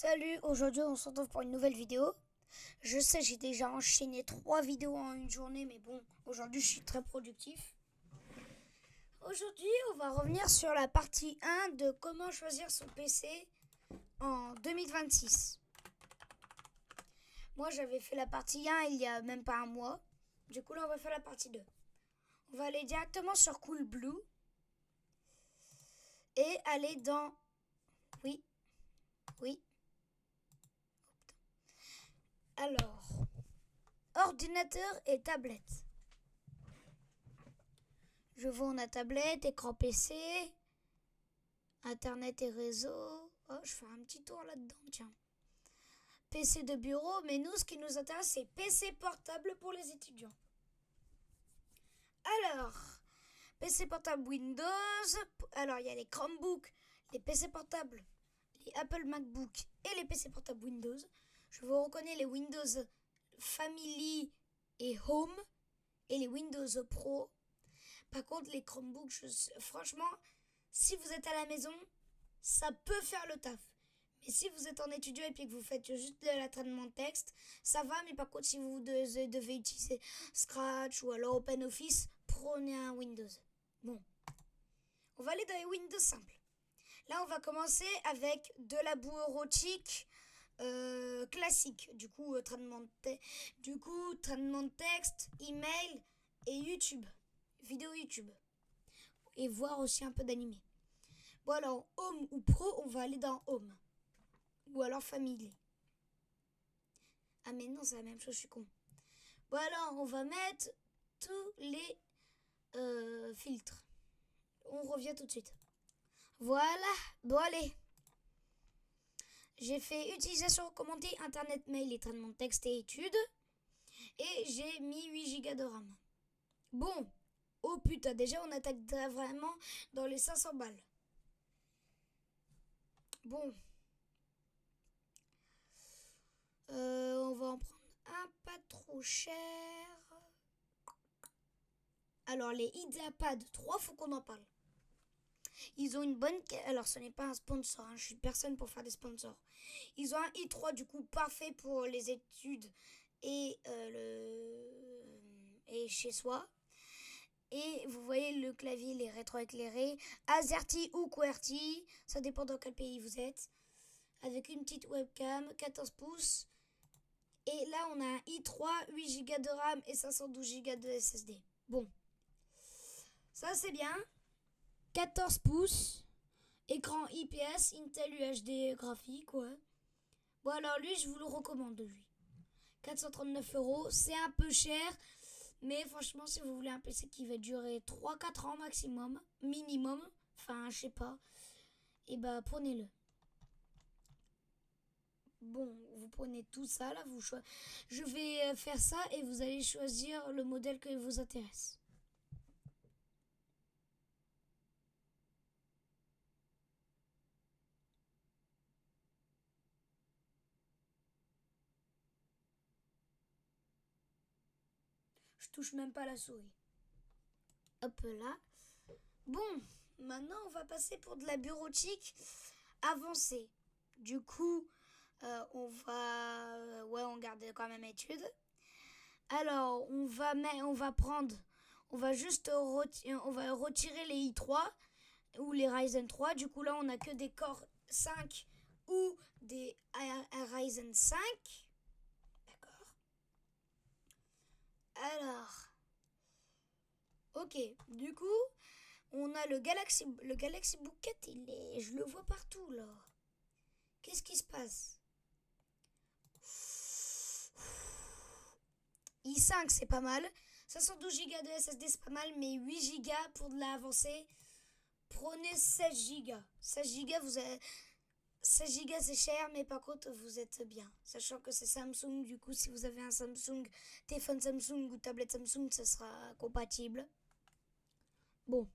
Salut, aujourd'hui on se retrouve pour une nouvelle vidéo. Je sais, j'ai déjà enchaîné 3 vidéos en une journée, mais bon, aujourd'hui je suis très productif. Aujourd'hui, on va revenir sur la partie 1 de comment choisir son PC en 2026. Moi, j'avais fait la partie 1 il y a même pas un mois. Du coup, là, on va faire la partie 2. On va aller directement sur Coolblue et aller dans... Oui, oui. Alors, ordinateur et tablette. Je vois on a tablette, écran PC, internet et réseau. Oh, je fais un petit tour là-dedans, tiens. PC de bureau, mais nous, ce qui nous intéresse, c'est PC portable pour les étudiants. Alors, PC portable Windows. Alors, il y a les Chromebooks, les PC portables, les Apple MacBook et les PC portables Windows. Je vous reconnais les Windows Family et Home et les Windows Pro. Par contre, les Chromebooks, franchement, si vous êtes à la maison, ça peut faire le taf. Mais si vous êtes en étudiant et puis que vous faites juste de l'entraînement de texte, ça va. Mais par contre, si vous devez utiliser Scratch ou alors OpenOffice, prenez un Windows. Bon, on va aller dans les Windows simples. Là, on va commencer avec de la bureautique classique. Du coup, traitement de texte, email et YouTube. Vidéo YouTube. Et voir aussi un peu d'animé. Bon alors, Home ou Pro, on va aller dans Home. Ou alors Family. Ah mais non, c'est la même chose, je suis con. Bon alors, on va mettre tous les filtres. On revient tout de suite. Voilà, bon allez. J'ai fait utilisation recommandée, internet, mail et traitement de texte et études. Et j'ai mis 8 Go de RAM. Bon, oh putain, déjà on attaque vraiment dans les 500 balles. Bon. On va en prendre un pas trop cher. Alors, les IdeaPad 3, faut qu'on en parle. Ils ont une bonne... Alors, ce n'est pas un sponsor, hein, je suis personne pour faire des sponsors. Ils ont un i3, du coup, parfait pour les études et, et chez soi. Et vous voyez, le clavier, il est rétroéclairé. AZERTY ou QWERTY, ça dépend dans quel pays vous êtes. Avec une petite webcam, 14 pouces. Et là, on a un i3, 8 Go de RAM et 512 Go de SSD. Bon. Ça, c'est bien. 14 pouces. Écran IPS, Intel UHD graphique, ouais. Bon, alors lui, je vous le recommande, lui. 439 €, c'est un peu cher. Mais franchement, si vous voulez un PC qui va durer 3-4 ans maximum, minimum, enfin, je sais pas, et bah, prenez-le. Bon, vous prenez tout ça, là, je vais faire ça et vous allez choisir le modèle qui vous intéresse. Je touche même pas la souris. Hop là. Bon, maintenant on va passer pour de la bureautique avancée. Du coup, on va... ouais, on garde quand même études. Alors, on va prendre... On va juste on va retirer les i3 ou les Ryzen 3. Du coup, là, on n'a que des Core 5 ou des Ryzen 5. D'accord. Alors... Ok, du coup, on a le Galaxy Book 4, je le vois partout là. Qu'est-ce qui se passe? i5 c'est pas mal. 512 Go de SSD c'est pas mal, mais 8 Go pour de l'avancée. Prenez 16 Go. 16 Go, 16 Go c'est cher, mais par contre vous êtes bien. Sachant que c'est Samsung, du coup si vous avez un Samsung, téléphone Samsung ou tablette Samsung, ça sera compatible. Bon.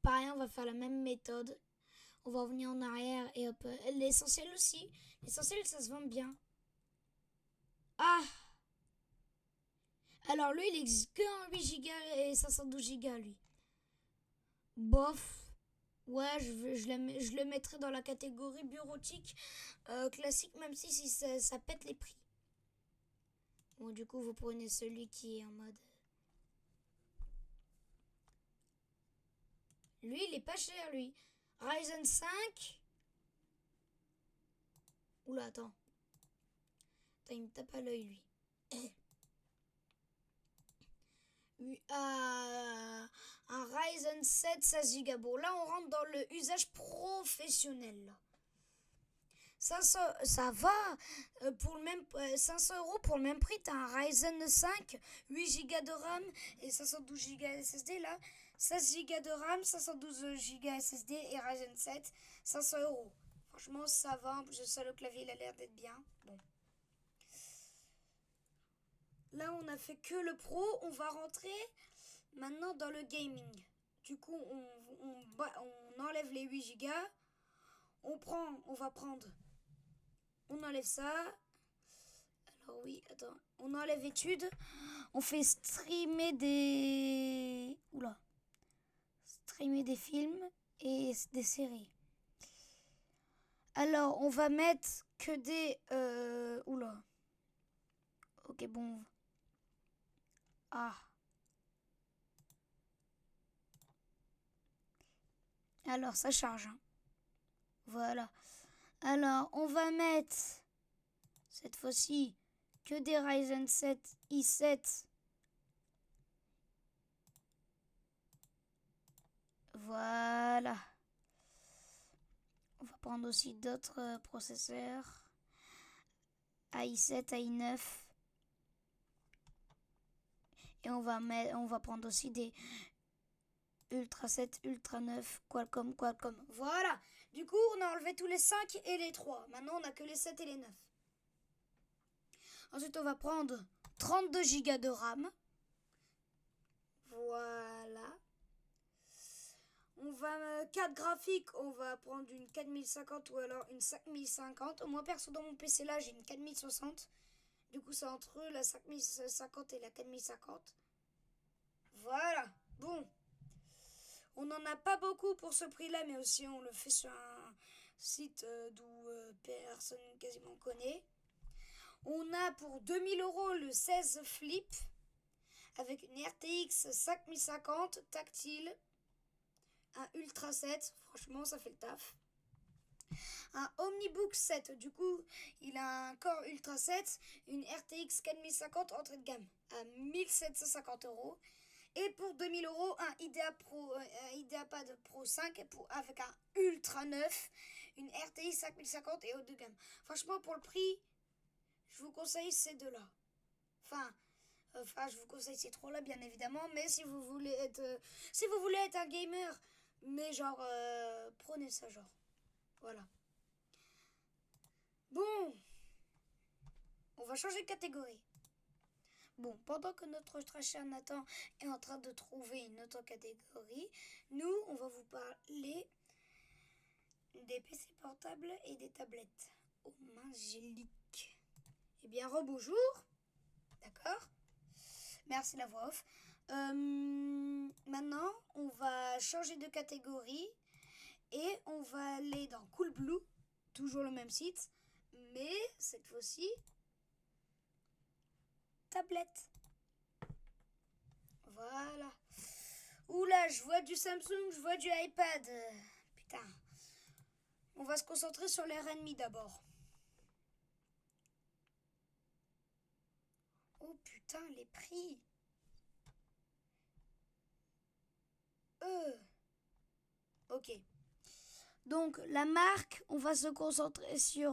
Pareil, on va faire la même méthode. On va revenir en arrière et hop. L'essentiel aussi. L'essentiel, ça se vend bien. Ah! Alors lui, il existe que en 8 Go et 512 Go, lui. Bof. Ouais, je le mettrai dans la catégorie bureautique classique, même si ça pète les prix. Bon, du coup, vous prenez celui qui est en mode... Lui, il est pas cher, lui. Ryzen 5. Oula, attends. Attends, il me tape à l'œil, lui. Un Ryzen 7 16 Go. Bon, là, on rentre dans le usage professionnel. Là. Ça va. Pour le même, 500 € pour le même prix, t'as un Ryzen 5, 8 Go de RAM et 512 Go SSD. Là, 16 Go de RAM, 512 Go SSD et Ryzen 7, 500 €. Franchement, ça va. En plus de ça, le clavier, il a l'air d'être bien. Bon. Là, on a fait que le pro. On va rentrer maintenant dans le gaming. Du coup, on enlève les 8 Go. On enlève ça. Alors oui, attends. On enlève études. On fait streamer des... Oula. Streamer des films et des séries. Alors, on va mettre que des... Oula. Ok, bon. Ah. Alors, ça charge. Hein. Voilà. Alors, on va mettre... Cette fois-ci, que des Ryzen 7 i7. Voilà. On va prendre aussi d'autres processeurs. i7, i9. Et on va prendre aussi des Ultra 7, Ultra 9, Qualcomm. Voilà. Du coup, on a enlevé tous les 5 et les 3. Maintenant, on n'a que les 7 et les 9. Ensuite, on va prendre 32 Go de RAM. Voilà. On va carte graphique, on va prendre une 4050 ou alors une 5050. Moi perso dans mon PC là j'ai une 4060. Du coup c'est entre la 5050 et la 4050. Voilà. Bon. On n'en a pas beaucoup pour ce prix là, mais aussi on le fait sur un site d'où personne quasiment connaît. On a pour 2000 € le 16 Flip avec une RTX 5050 tactile. Un Ultra 7, franchement ça fait le taf. Un Omnibook 7, du coup il a un Core Ultra 7, une RTX 4050 entrée de gamme à 1750 €. Et pour 2000 € un IdeaPad Pro 5 avec un Ultra 9, une RTX 5050 et haut de gamme. Franchement pour le prix, je vous conseille ces deux-là. Enfin, je vous conseille ces trois-là bien évidemment, mais si vous voulez être un gamer, mais genre, prenez ça genre. Voilà. Bon, on va changer de catégorie. Bon, pendant que notre très cher Nathan est en train de trouver une autre catégorie, nous, on va vous parler des PC portables et des tablettes aux mains géliques. Eh bien, rebonjour. D'accord. Merci la voix off. Maintenant, on va changer de catégorie et on va aller dans Coolblue, toujours le même site, mais cette fois-ci, tablette. Voilà. Oula, je vois du Samsung, je vois du iPad. Putain. On va se concentrer sur les Redmi d'abord. Oh putain, les prix. Ok. Donc, la marque, on va se concentrer sur...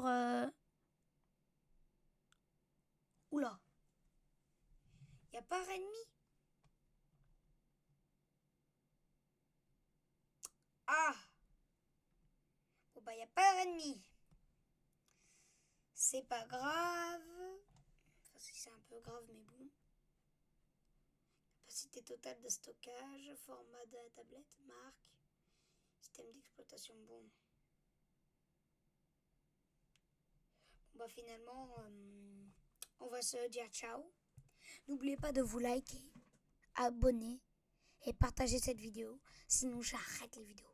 Oula. Y a pas Redmi? Ah. Bon bah, y a pas Redmi. C'est pas grave. Enfin, si c'est un peu grave, mais bon. Capacité totale de stockage, format de la tablette, marque, système d'exploitation, bon. Bah finalement, on va se dire ciao. N'oubliez pas de vous liker, abonner et partager cette vidéo. Sinon, j'arrête les vidéos.